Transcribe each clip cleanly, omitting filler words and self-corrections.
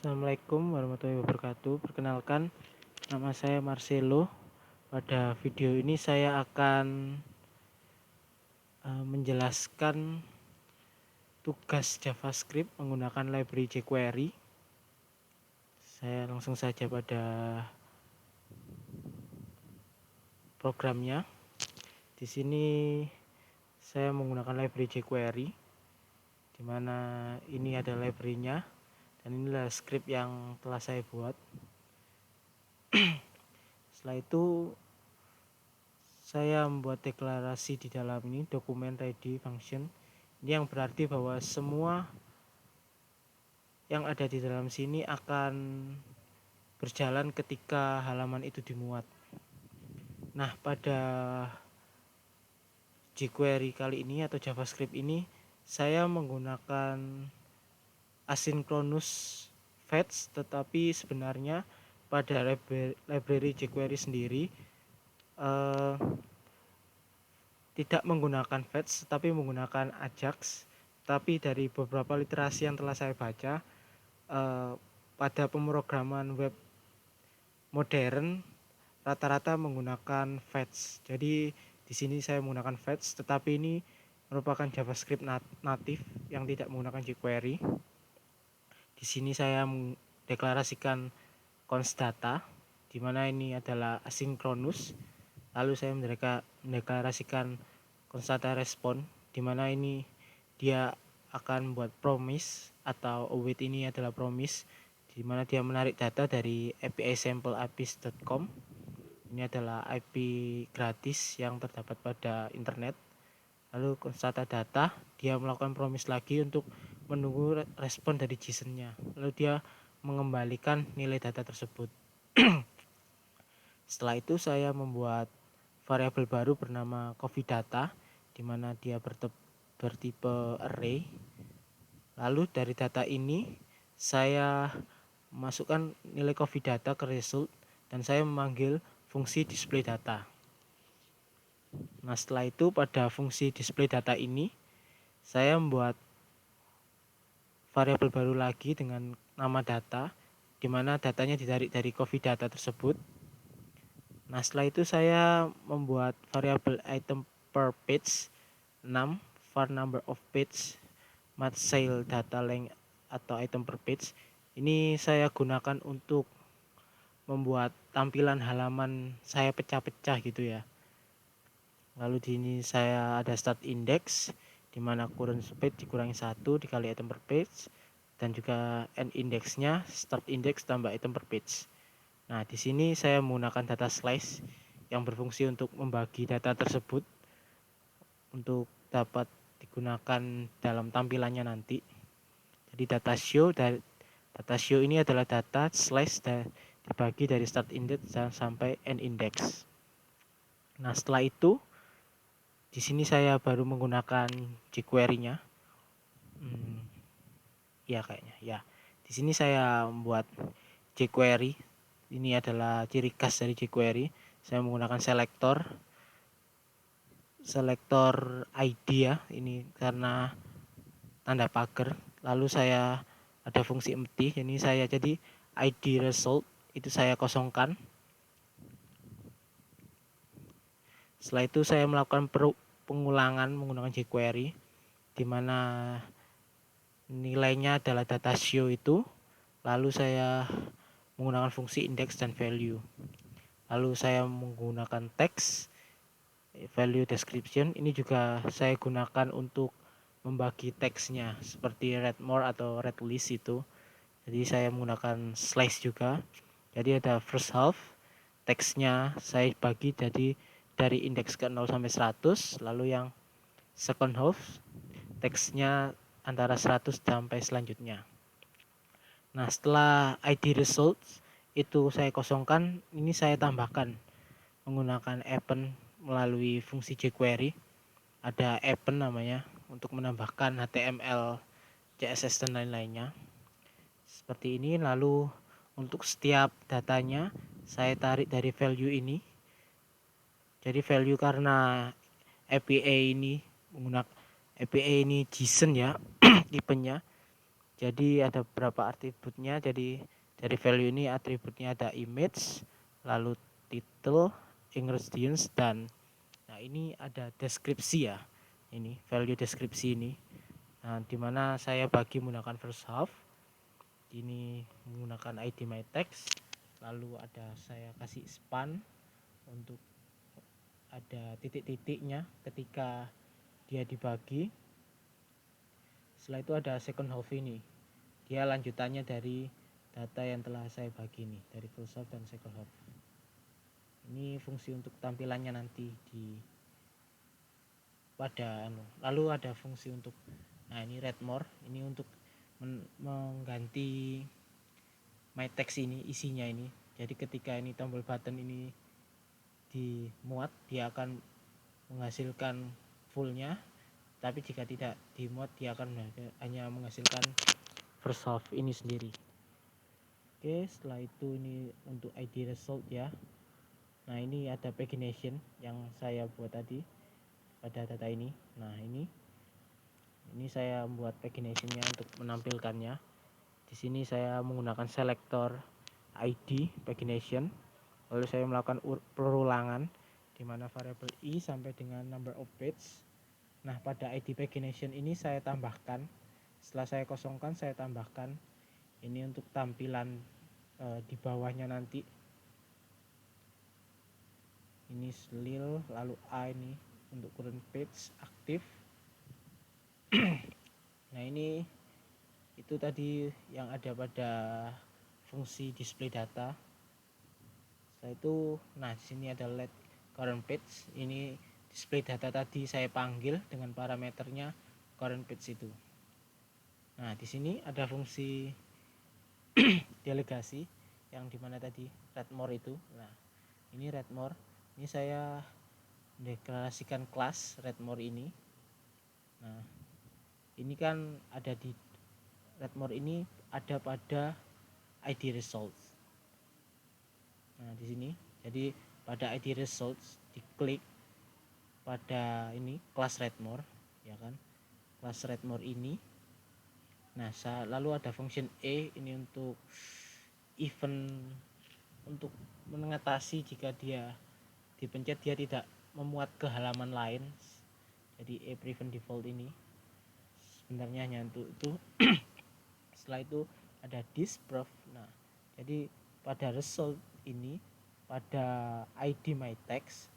Assalamualaikum warahmatullahi wabarakatuh. Perkenalkan, nama saya Marcelo. Pada video ini saya akan menjelaskan tugas JavaScript menggunakan library jQuery. Saya langsung saja pada programnya. Di sini saya menggunakan library jQuery, di mana ini ada library-nya dan inilah script yang telah saya buat. Setelah itu saya membuat deklarasi di dalam ini, dokumen ready function. Ini yang berarti bahwa semua yang ada di dalam sini akan berjalan ketika halaman itu dimuat. Nah, pada jQuery kali ini atau JavaScript ini saya menggunakan asynchronous fetch, tetapi sebenarnya pada library jQuery sendiri tidak menggunakan fetch tetapi menggunakan Ajax. Tapi dari beberapa literasi yang telah saya baca, pada pemrograman web modern rata-rata menggunakan fetch. Jadi di sini saya menggunakan fetch, tetapi ini merupakan JavaScript natif yang tidak menggunakan jQuery. Di sini saya mendeklarasikan const data, di mana ini adalah asynchronous. Lalu saya mendeklarasikan const data respond, di mana ini dia akan buat promise atau await ini adalah promise, di mana dia menarik data dari API sampleapis.com. Ini adalah IP gratis yang terdapat pada internet. Lalu const data dia melakukan promise lagi untuk menunggu respon dari JSON-nya. Lalu dia mengembalikan nilai data tersebut. Setelah itu saya membuat variabel baru bernama coffee data, di mana dia bertipe array. Lalu dari data ini saya masukkan nilai coffee data ke result dan saya memanggil fungsi display data. Nah, setelah itu pada fungsi display data ini saya membuat variabel baru lagi dengan nama data, di mana datanya ditarik dari coffee data tersebut. Nah, setelah itu saya membuat variabel item per page 6 var number of page match sale data length atau item per page. Ini saya gunakan untuk membuat tampilan halaman saya pecah-pecah gitu ya. Lalu di ini saya ada start index, di mana current page dikurangi 1 dikali item per page, dan juga end indexnya start index tambah item per page. Nah, di sini saya menggunakan data slice yang berfungsi untuk membagi data tersebut untuk dapat digunakan dalam tampilannya nanti. Jadi data show ini adalah data slice dibagi dari start index sampai end index. Nah, setelah itu di sini saya baru menggunakan jQuery-nya. Ya kayaknya ya. Di sini saya membuat jQuery. Ini adalah ciri khas dari jQuery. Saya menggunakan selektor ID ya. Ini karena tanda pagar. Lalu saya ada fungsi empty. Ini saya jadi ID result itu saya kosongkan. Setelah itu saya melakukan pengulangan menggunakan jQuery, di mana nilainya adalah data show itu. Lalu saya menggunakan fungsi index dan value. Lalu saya menggunakan text value description. Ini juga saya gunakan untuk membagi teksnya seperti read more atau read list itu. Jadi saya menggunakan slice juga. Jadi ada first half, teksnya saya bagi jadi dari indeks ke 0 sampai 100. Lalu yang second half, teksnya antara 100 sampai selanjutnya. Nah, setelah ID results itu saya kosongkan, ini saya tambahkan menggunakan append melalui fungsi jQuery. Ada append namanya untuk menambahkan HTML, CSS dan lain-lainnya. Seperti ini. Lalu untuk setiap datanya saya tarik dari value ini. Jadi value karena API ini menggunakan API ini JSON ya tipenya. Jadi ada beberapa atributnya. Jadi dari value ini atributnya ada image, lalu title, ingredients, dan nah ini ada deskripsi ya. Ini value deskripsi ini. Nah, dimana saya bagi menggunakan first half. Ini menggunakan ID my text. Lalu ada saya kasih span untuk ada titik-titiknya ketika dia dibagi. Setelah itu ada second half ini. Dia lanjutannya dari data yang telah saya bagi nih, dari first half dan second half. Ini fungsi untuk tampilannya nanti di pada lalu ada fungsi untuk ini read more, ini untuk mengganti my text ini isinya ini. Jadi ketika ini tombol button ini dimuat, dia akan menghasilkan fullnya, tapi jika tidak dimuat dia akan hanya menghasilkan first half ini sendiri. Oke, setelah itu ini untuk ID result ya. Nah, ini ada pagination yang saya buat tadi pada data ini. Nah, ini saya membuat paginationnya untuk menampilkannya. Di sini saya menggunakan selector ID pagination. Lalu saya melakukan perulangan di mana variabel i sampai dengan number of page. Nah, pada ID pagination ini saya tambahkan, setelah saya kosongkan saya tambahkan ini untuk tampilan di bawahnya nanti. Ini slil, lalu a ini untuk current page aktif. Nah, ini itu tadi yang ada pada fungsi display data. Setelah itu, nah di sini ada let current page. Ini display data tadi saya panggil dengan parameternya current page itu. Nah, di sini ada fungsi delegasi yang dimana tadi read more itu. Nah, ini read more. Ini saya deklarasikan kelas read more ini. Nah, ini kan ada di read more ini ada pada ID results. Nah, di sini jadi pada ID results diklik pada ini kelas read more ya kan, kelas read more ini. Nah, lalu ada function e ini untuk event, untuk mengatasi jika dia dipencet dia tidak memuat ke halaman lain. Jadi prevent default ini sebenarnya hanya untuk itu. Setelah itu ada disprove. Nah, jadi pada result ini pada ID my text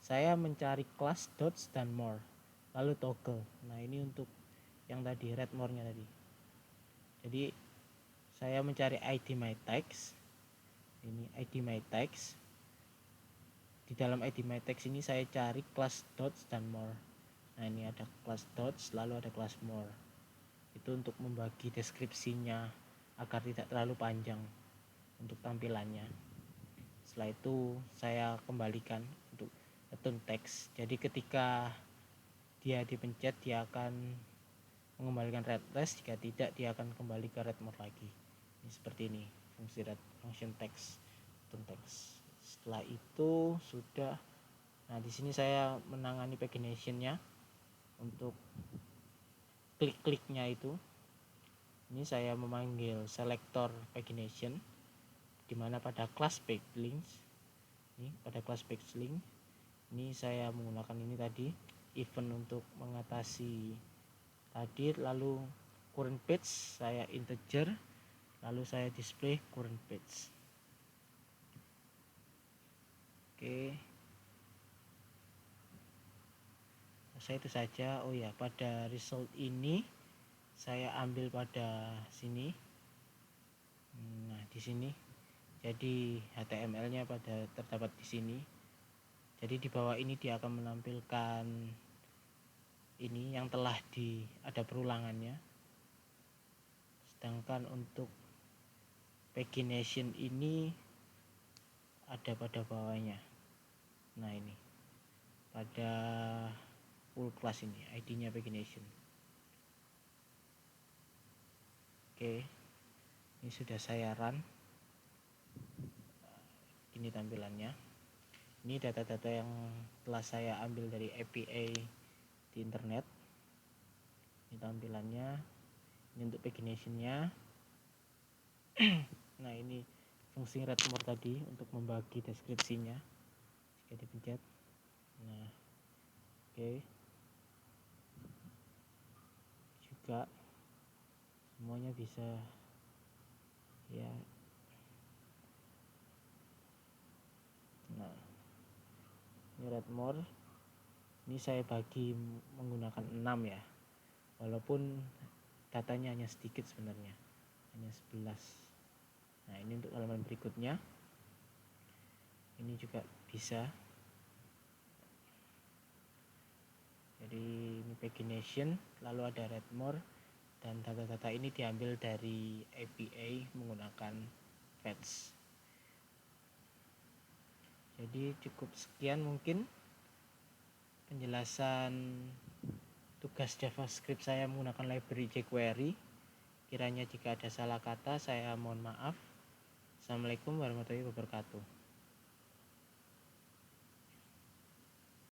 saya mencari class dots dan more lalu toggle. Nah, ini untuk yang tadi read more nya tadi. Jadi saya mencari ID my text, ini ID my text. Di dalam ID my text ini saya cari class dots dan more. Nah, ini ada class dots lalu ada class more. Itu untuk membagi deskripsinya agar tidak terlalu panjang untuk tampilannya. Setelah itu saya kembalikan untuk return text. Jadi ketika dia dipencet dia akan mengembalikan read less, jika tidak dia akan kembali ke read more lagi. Ini seperti ini fungsi read function text, return text. Setelah itu sudah. Nah, di sini saya menangani paginationnya untuk klik-kliknya itu. Ini saya memanggil selector pagination di mana pada class backlinks ini pada class backlink ini saya menggunakan ini tadi event untuk mengatasi tadi. Lalu current page saya integer, lalu saya display current page. Oke, saya itu saja. Oh ya, pada result ini saya ambil pada sini. Nah, di sini jadi HTML-nya pada terdapat di sini. Jadi di bawah ini dia akan menampilkan ini yang telah ada perulangannya. Sedangkan untuk pagination ini ada pada bawahnya. Nah, ini pada full class ini ID-nya pagination. Oke, ini sudah saya run. Ini tampilannya. Ini data-data yang telah saya ambil dari API di internet. Ini tampilannya. Ini untuk paginationnya. Nah, ini fungsi read more tadi untuk membagi deskripsinya jika dipencet. Nah, oke. Juga semuanya bisa ya. Nah, ini read more. Ini saya bagi menggunakan 6 ya. Walaupun datanya hanya sedikit sebenarnya. Hanya 11. Nah, ini untuk halaman berikutnya. Ini juga bisa. Jadi ini pagination, lalu ada read more, dan data-data ini diambil dari APA menggunakan fetch. Jadi cukup sekian mungkin penjelasan tugas JavaScript saya menggunakan library jQuery. Kiranya jika ada salah kata saya mohon maaf. Assalamualaikum warahmatullahi wabarakatuh.